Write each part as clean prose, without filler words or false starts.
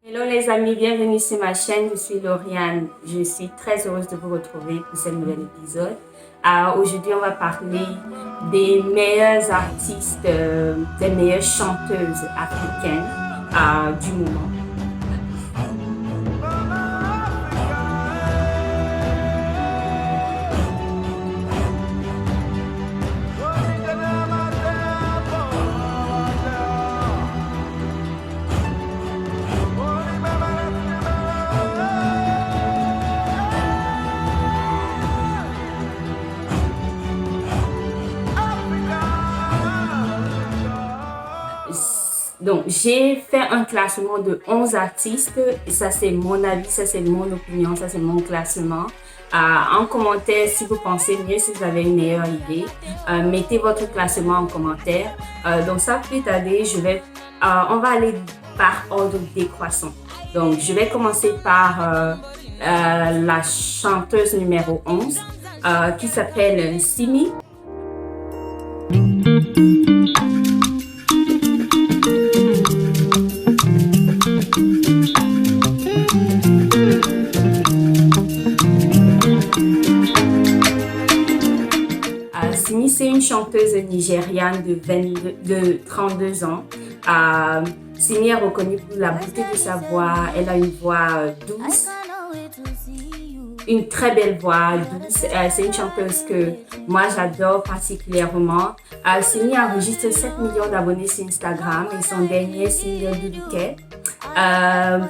Hello les amis, bienvenue sur ma chaîne, je suis Lauriane. Je suis très heureuse de vous retrouver pour ce nouvel épisode. Aujourd'hui, on va parler des meilleurs artistes, des meilleures chanteuses africaines du moment. Donc, j'ai fait un classement de 11 artistes. Ça, c'est mon avis, ça, c'est mon opinion, ça, c'est mon classement. En commentaire, si vous pensez mieux, si vous avez une meilleure idée, mettez votre classement en commentaire. Donc, sans plus tarder, on va aller par ordre décroissant. Donc, je vais commencer par la chanteuse numéro 11 qui s'appelle Simi. Simi, c'est une chanteuse nigériane de 32 ans. Simi est reconnue pour la beauté de sa voix. Elle a une voix douce, une très belle voix douce. C'est une chanteuse que moi j'adore particulièrement. Simi enregistre 7 millions d'abonnés sur Instagram et son dernier single Doulouké,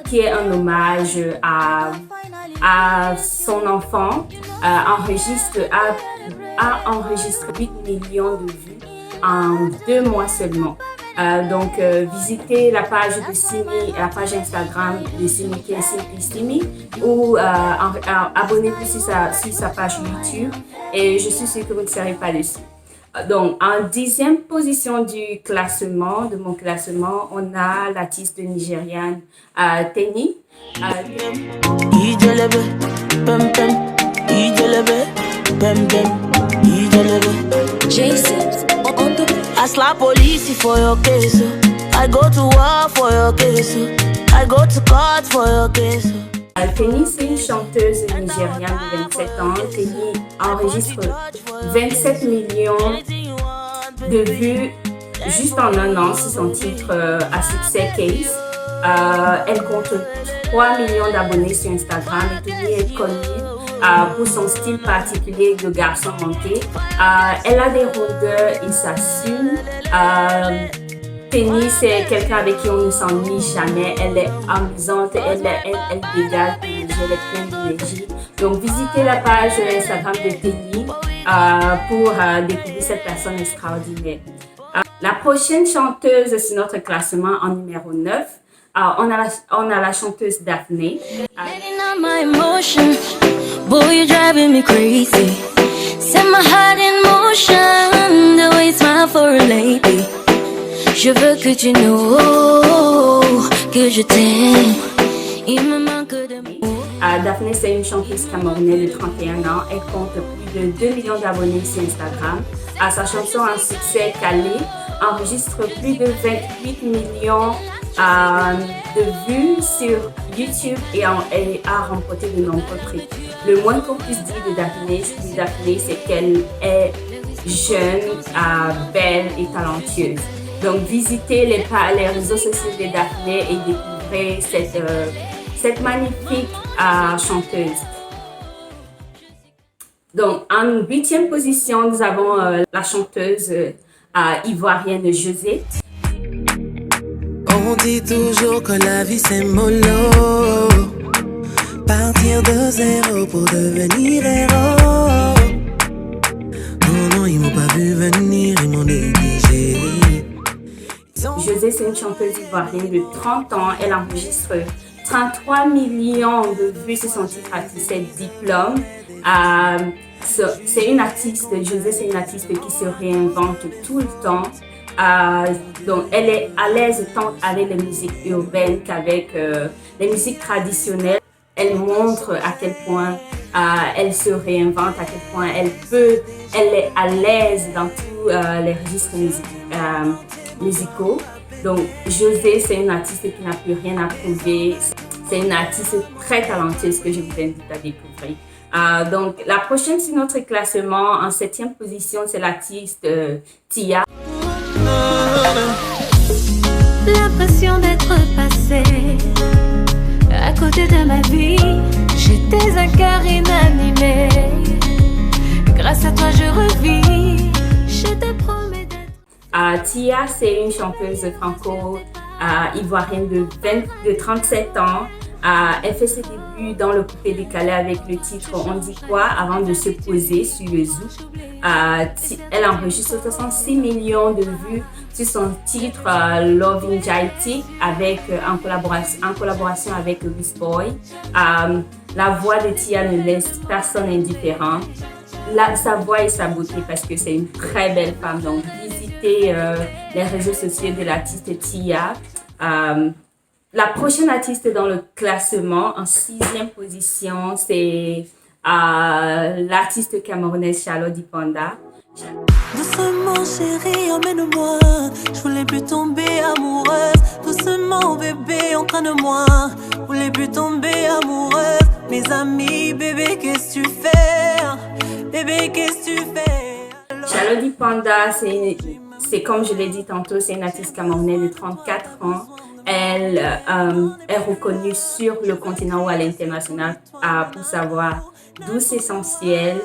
qui est un hommage à son enfant, a enregistré 8 millions de vues en 2 mois seulement. Donc, visitez la page de Simi, la page Instagram de Simi qui est Simply Simi, ou abonnez-vous sur sa page YouTube et je suis sûre que vous ne serez pas déçus. Donc, en 10e position de mon classement, on a l'artiste nigériane Tenny. I slap police for your case. I go to war for your case. I go to court for your case. Tenny, c'est une chanteuse nigériane de 27 ans. Tenny enregistre 27 millions de vues juste en un an sur son titre à succès Case. Elle compte 3 millions d'abonnés sur Instagram et Tenny est connue pour son style particulier de garçon manqué. Elle a des rondeurs et s'assume. Tenny, c'est quelqu'un avec qui on ne s'ennuie jamais. Elle est amusante, elle dégage de l'énergie, elle est pleine d'énergie. Donc, visitez la page Instagram de Tenny pour découvrir cette personne extraordinaire. La prochaine chanteuse sur notre classement en numéro 9, on a la chanteuse Daphné. Boy, you're driving me crazy. Set my heart in motion, the way you smile for a lady. Je veux que tu know que je t'aime. Il me manque d'amour. Daphné, c'est une chanteuse camerounaise de 31 ans. Elle compte plus de 2 millions d'abonnés sur Instagram. Sa chanson a un succès calé, enregistre plus de 28 millions de vues sur YouTube et a remporté de nombreux prix. Le moins qu'on puisse dire de Daphné, c'est qu'elle est jeune, belle et talentueuse. Donc, visitez les réseaux sociaux de Daphné et découvrez cette magnifique chanteuse. Donc, en 8e position, nous avons la chanteuse ivoirienne José. On dit toujours que la vie c'est mollo. Partir de zéro pour devenir héros. Non, non, ils m'ont pas vu venir, ils m'ont négligé. José, c'est une chanteuse ivoirienne de 30 ans. Elle enregistre 33 millions de vues sur son titre artistique Diplôme. C'est une artiste, José, c'est une artiste qui se réinvente tout le temps. Donc, elle est à l'aise tant avec les musiques urbaines qu'avec les musiques traditionnelles. Elle montre à quel point elle se réinvente, à quel point elle est à l'aise dans tous les registres musicaux. Donc, José, c'est une artiste qui n'a plus rien à prouver. C'est une artiste très talentueuse que je vous invite à découvrir. Donc, la prochaine sur notre classement, en 7e position, c'est l'artiste Tia. L'impression d'être passé à côté de ma vie. J'étais un cœur inanimé. Grâce à toi, je revis. Je te promets d'être. Tia, c'est une chanteuse franco-ivoirienne de 37 ans. Elle fait ses débuts dans le coupé décalé avec le titre On dit quoi avant de se poser sur le zouk. Elle enregistre 66 millions de vues sur son titre Loving Jaiti en collaboration avec Beast Boy. La voix de Tia ne laisse personne indifférent. Sa voix et sa beauté, parce que c'est une très belle femme. Donc, visitez les réseaux sociaux de l'artiste Tia. La prochaine artiste dans le classement, en 6e position, c'est l'artiste camerounaise Charlotte Dipanda. Doucement chérie, emmène-moi. Je voulais plus tomber amoureuse. Doucement bébé, entraîne-moi. Je voulais plus tomber amoureuse. Mes amis, bébé, qu'est-ce que tu fais? Bébé, qu'est-ce que tu fais? Charlotte Dipanda, c'est comme je l'ai dit tantôt, c'est une artiste camerounaise de 34 ans. Elle est reconnue sur le continent ou à l'international pour sa voix douce et sensuelle.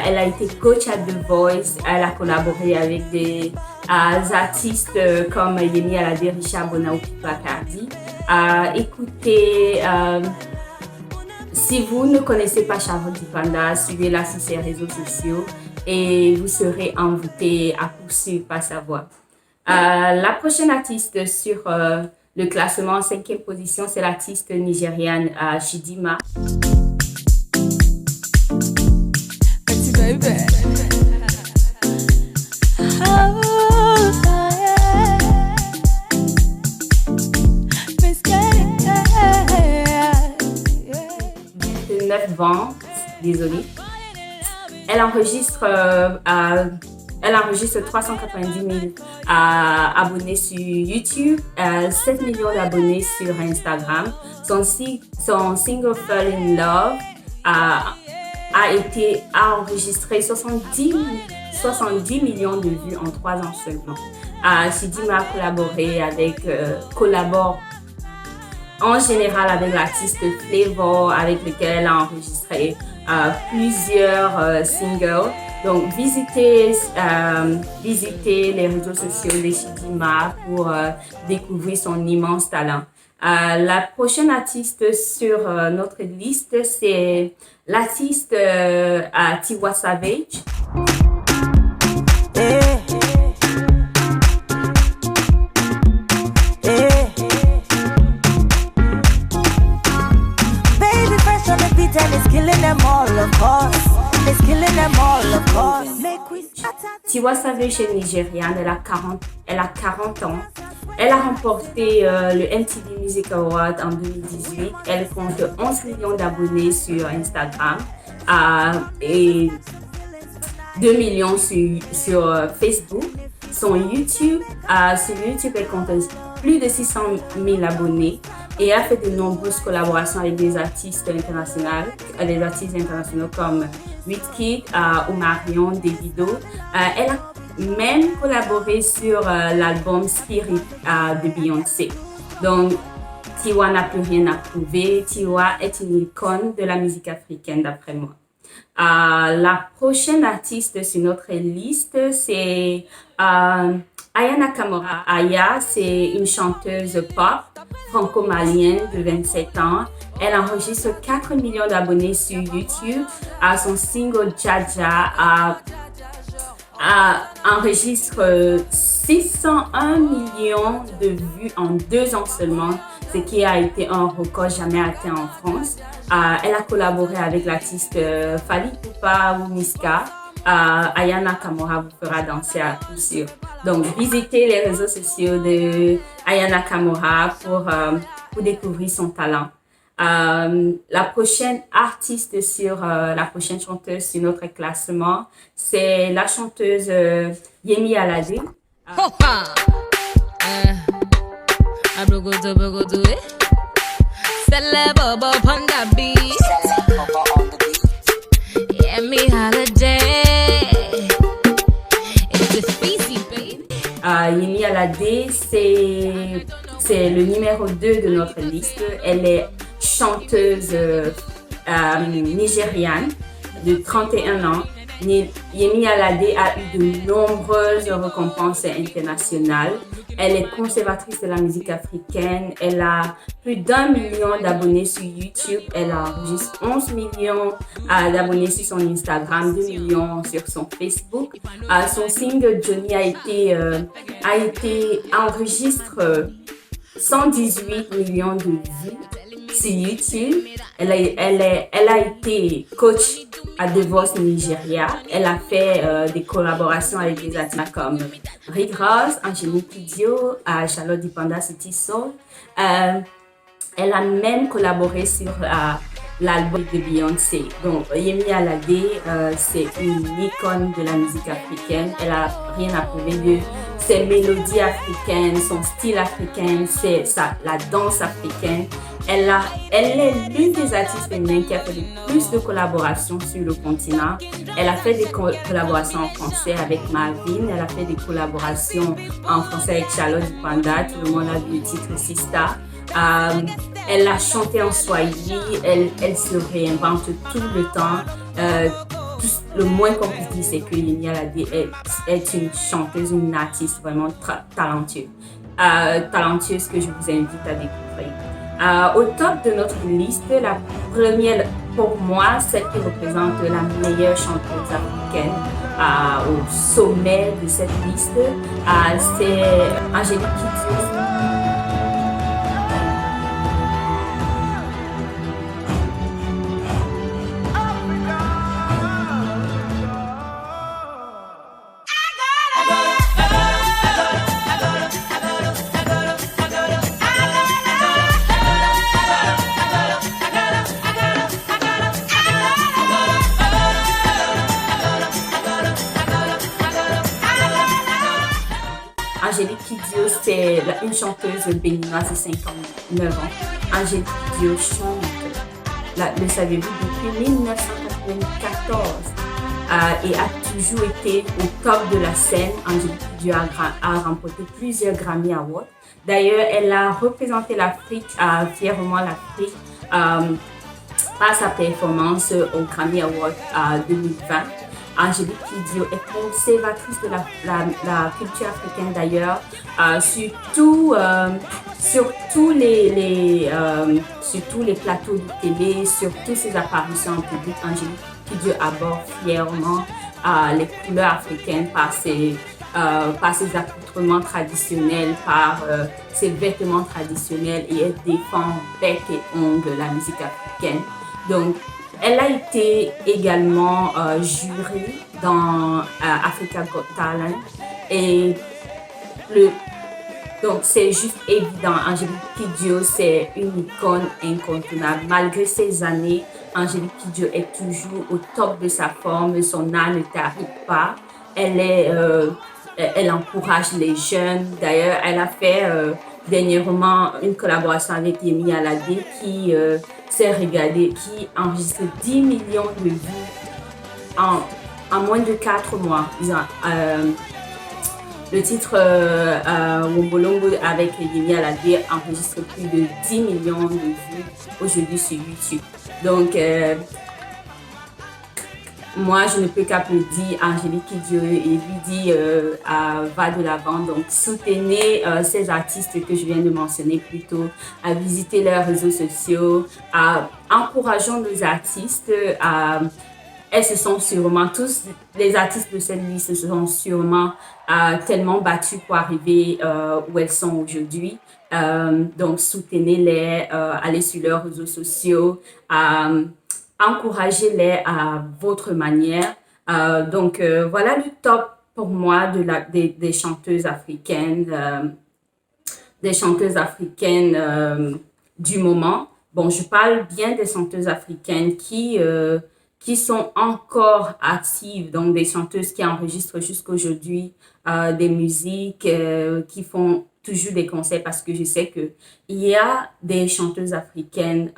Elle a été coach à The Voice. Elle a collaboré avec des artistes comme Yemi Alade, Richard Bona ou Pipa Cardi. Écoutez, si vous ne connaissez pas Charlotte Dipanda, suivez-la sur ses réseaux sociaux et vous serez envoûté à poursuivre par sa voix. La prochaine artiste sur le classement en 5e position, c'est l'artiste nigériane Chidinma. De 9 ventes, désolée. Elle enregistre 390 000 abonnés sur YouTube, 7 millions d'abonnés sur Instagram. Son single Fall in Love a enregistré 70 millions de vues en 3 ans seulement. Chidinma collabore en général avec l'artiste Flavor, avec lequel elle a enregistré plusieurs singles. Donc, visitez les réseaux sociaux de Chidinma pour découvrir son immense talent. La prochaine artiste sur notre liste, c'est l'artiste Tiwa Savage. Tiwa Savage est nigériane, elle a 40 ans. Elle a remporté le MTV Music Award en 2018. Elle compte 11 millions d'abonnés sur Instagram et 2 millions sur Facebook. Sur YouTube, elle compte plus de 600 000 abonnés et a fait de nombreuses collaborations avec des artistes internationaux comme Wizkid, Omarion, Davido. Elle a même collaboré sur l'album Spirit de Beyoncé. Donc, Tiwa n'a plus rien à prouver. Tiwa est une icône de la musique africaine, d'après moi. La prochaine artiste sur notre liste, c'est Aya Nakamura. Aya, c'est une chanteuse pop franco-malienne de 27 ans. Elle enregistre 4 millions d'abonnés sur YouTube. Son single Jaja enregistre 601 millions de vues en 2 ans seulement, ce qui a été un record jamais atteint en France. Elle a collaboré avec l'artiste Fally Ipupa ou Niska. Aya Nakamura vous fera danser à coup sûr. Donc, visitez les réseaux sociaux de Aya Nakamura pour découvrir son talent. La prochaine artiste la prochaine chanteuse sur notre classement, c'est la chanteuse Yemi Alade. brugudu brugudu eh. Celeb on the beat. Yeah, me holiday. It's the species, baby. Yemi Alade, c'est le numéro 2 de notre liste. Elle est chanteuse nigériane de 31 ans. Yemi Alade a eu de nombreuses récompenses internationales. Elle est conservatrice de la musique africaine. Elle a plus d'1 million d'abonnés sur YouTube. Elle enregistre 11 millions d'abonnés sur son Instagram, 2 millions sur son Facebook. Son single Johnny a été enregistré 118 millions de vues sur YouTube. Elle a été coach à The Voice Nigeria. Elle a fait des collaborations avec des artistes comme Rick Ross, Angélique Kidjo, Charlotte Dipanda, City Soul. Elle a même collaboré sur l'album de Beyoncé. Donc, Yemi Alade, c'est une icône de la musique africaine. Elle a rien à prouver de ses mélodies africaines, son style africain, la danse africaine. Elle est l'une des artistes féminines qui a fait le plus de collaborations sur le continent. Elle a fait des collaborations en français avec Marvin. Elle a fait des collaborations en français avec Charlotte Dipanda. Tout le monde a vu le titre Sista. Elle a chanté en Swahili. Elle se réinvente tout le temps. Le moins qu'on puisse dire, c'est que Yemi Alade est une chanteuse, une artiste vraiment talentueuse. Talentueuse que je vous invite à découvrir. Au top de notre liste, la première pour moi, celle qui représente la meilleure chanteuse africaine au sommet de cette liste, c'est Angélique Kidjo. Angélique Kidjo, c'est une chanteuse béninoise de 59 ans. Angélique Kidjo chante, le savez-vous, depuis 1994 et a toujours été au top de la scène. Angélique Kidjo a remporté plusieurs Grammy Awards. D'ailleurs, elle a représenté l'Afrique, fièrement l'Afrique, par sa performance au Grammy Awards 2020. Angélique Kidjo est conservatrice de la culture africaine d'ailleurs, sur tous les plateaux de télé, sur toutes ses apparitions en public. Angélique Kidjo aborde fièrement les couleurs africaines par ses accoutrements traditionnels, par ses vêtements traditionnels, et elle défend bec et ongle la musique africaine. Donc, elle a été également jurée dans Africa Got Talent et donc c'est juste évident, Angélique Kidjo c'est une icône incontournable. Malgré ces années, Angélique Kidjo est toujours au top de sa forme, son âme ne tarit pas. Elle encourage les jeunes. D'ailleurs, elle a fait dernièrement une collaboration avec Yemi Alade qui s'est regardée, qui enregistre 10 millions de vues en moins de 4 mois. Le titre Wombolongo avec Yemi Alade enregistre plus de 10 millions de vues aujourd'hui sur YouTube. Donc, moi, je ne peux qu'applaudir Angélique Kidjo et lui dire va de l'avant. Donc, soutenez ces artistes que je viens de mentionner plus tôt, à visiter leurs réseaux sociaux, encourageons nos artistes. Elles se sont sûrement, tous les artistes de cette liste se sont sûrement tellement battus pour arriver où elles sont aujourd'hui. Donc, soutenez-les, allez sur leurs réseaux sociaux, encouragez-les à votre manière. Donc, voilà le top pour moi des chanteuses africaines, du moment. Bon, je parle bien des chanteuses africaines qui sont encore actives, donc des chanteuses qui enregistrent jusqu'aujourd'hui des musiques, toujours des conseils parce que je sais que il y a des chanteuses africaines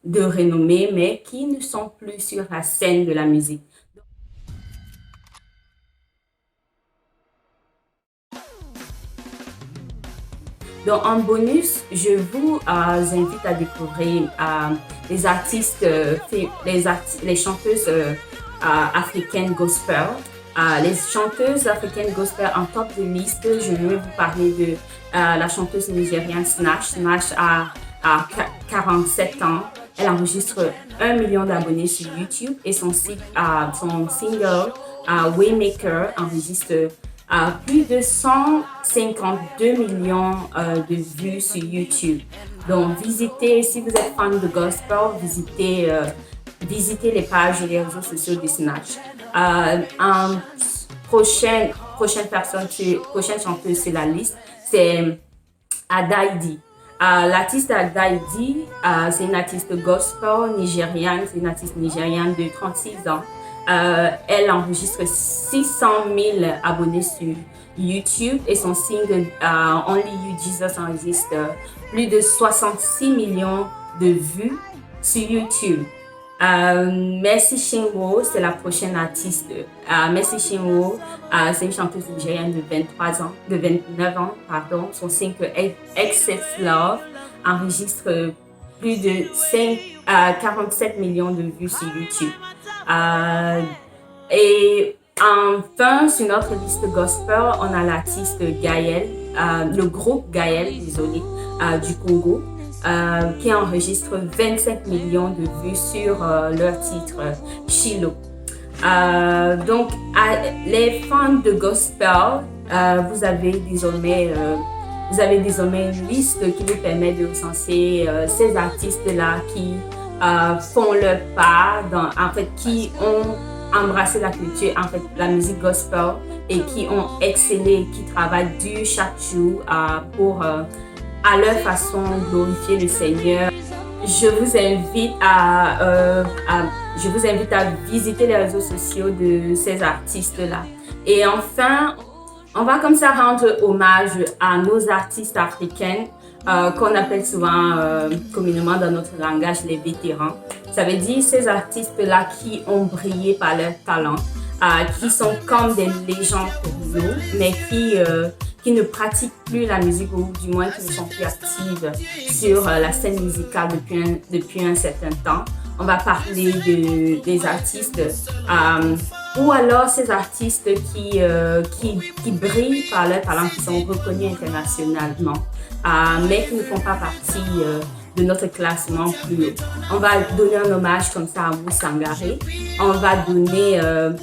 de renommée, mais qui ne sont plus sur la scène de la musique. Donc, en bonus, je vous invite à découvrir les artistes, les chanteuses africaines gospel. Les chanteuses africaines gospel en top de liste, je vais vous parler de la chanteuse nigériane Snatch. Snatch a 47 ans. Elle enregistre 1 million d'abonnés sur YouTube et son single Waymaker enregistre plus de 152 millions de vues sur YouTube. Donc, visitez, si vous êtes fan de gospel, visitez les pages et les réseaux sociaux de Snatch. Prochaine chanteuse sur la liste, c'est Adaidi. L'artiste Adaidi, c'est une artiste gospel nigériane, c'est une artiste nigériane de 36 ans. Elle enregistre 600 000 abonnés sur YouTube et son single Only You Jesus enregistre plus de 66 millions de vues sur YouTube. Mercy Chinwo, c'est la prochaine artiste. Mercy Chinwo, c'est une chanteuse nigériane de 29 ans, pardon. Son single Excess Love enregistre plus de 47 millions de vues sur YouTube. Et enfin, sur notre liste gospel, on a l'artiste Gaël, le groupe Gaël, désolé, du Congo, qui enregistre 27 millions de vues sur leur titre Chilo. Donc, les fans de gospel, vous avez désormais une liste qui vous permet de recenser ces artistes-là qui font leur part, qui ont embrassé la culture, la musique gospel et qui ont excellé, qui travaillent dur chaque jour pour, à leur façon, glorifier le Seigneur. Je vous invite à visiter les réseaux sociaux de ces artistes-là. Et enfin, on va comme ça rendre hommage à nos artistes africaines qu'on appelle souvent communément dans notre langage les vétérans. Ça veut dire ces artistes-là qui ont brillé par leur talent, qui sont comme des légendes pour nous, mais qui ne pratiquent plus la musique ou du moins qui ne sont plus actives sur la scène musicale depuis un certain temps. On va parler des artistes ou alors ces artistes qui brillent par leur talent, qui sont reconnus internationalement, mais qui ne font pas partie de notre classement plus haut. On va donner un hommage comme ça à Mou Sangaré. On va donner un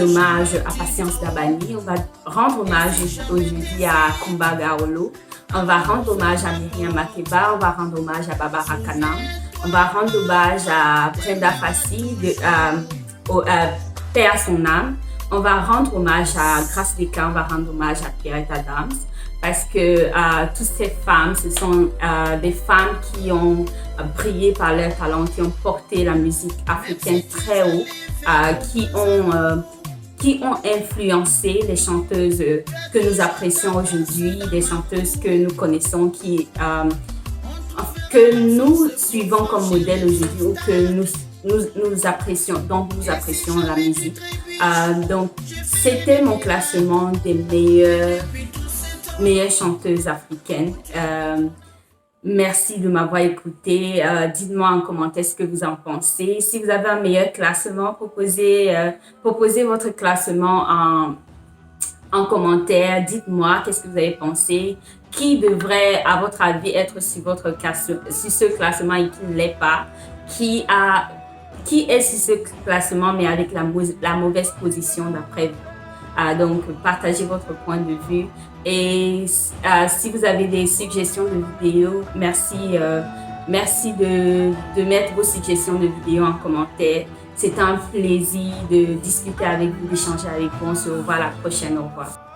hommage à Patience Dabani. On va rendre hommage aujourd'hui à Kumba Gawolo. On va rendre hommage à Myriam Makeba. On va rendre hommage à Barbara Kanam. On va rendre hommage à Brenda Fassi, paix à son âme. On va rendre hommage à Grace Deka. On va rendre hommage à Pierrette Adams. Parce que toutes ces femmes, ce sont des femmes qui ont brillé par leur talent, qui ont porté la musique africaine très haut, qui ont influencé les chanteuses que nous apprécions aujourd'hui, des chanteuses que nous connaissons, que nous suivons comme modèle aujourd'hui ou que nous apprécions, donc nous apprécions la musique. Donc, c'était mon classement des meilleures chanteuses africaines. Merci de m'avoir écouté. Dites-moi en commentaire ce que vous en pensez. Si vous avez un meilleur classement, proposez votre classement en commentaire. Dites-moi qu'est-ce que vous avez pensé. Qui devrait, à votre avis, être sur ce classement et qui ne l'est pas. Qui est sur ce classement mais avec la mauvaise position d'après vous. Donc, partagez votre point de vue. Et si vous avez des suggestions de vidéos, merci de mettre vos suggestions de vidéos en commentaire. C'est un plaisir de discuter avec vous, d'échanger avec vous. On se revoit la prochaine. Au revoir.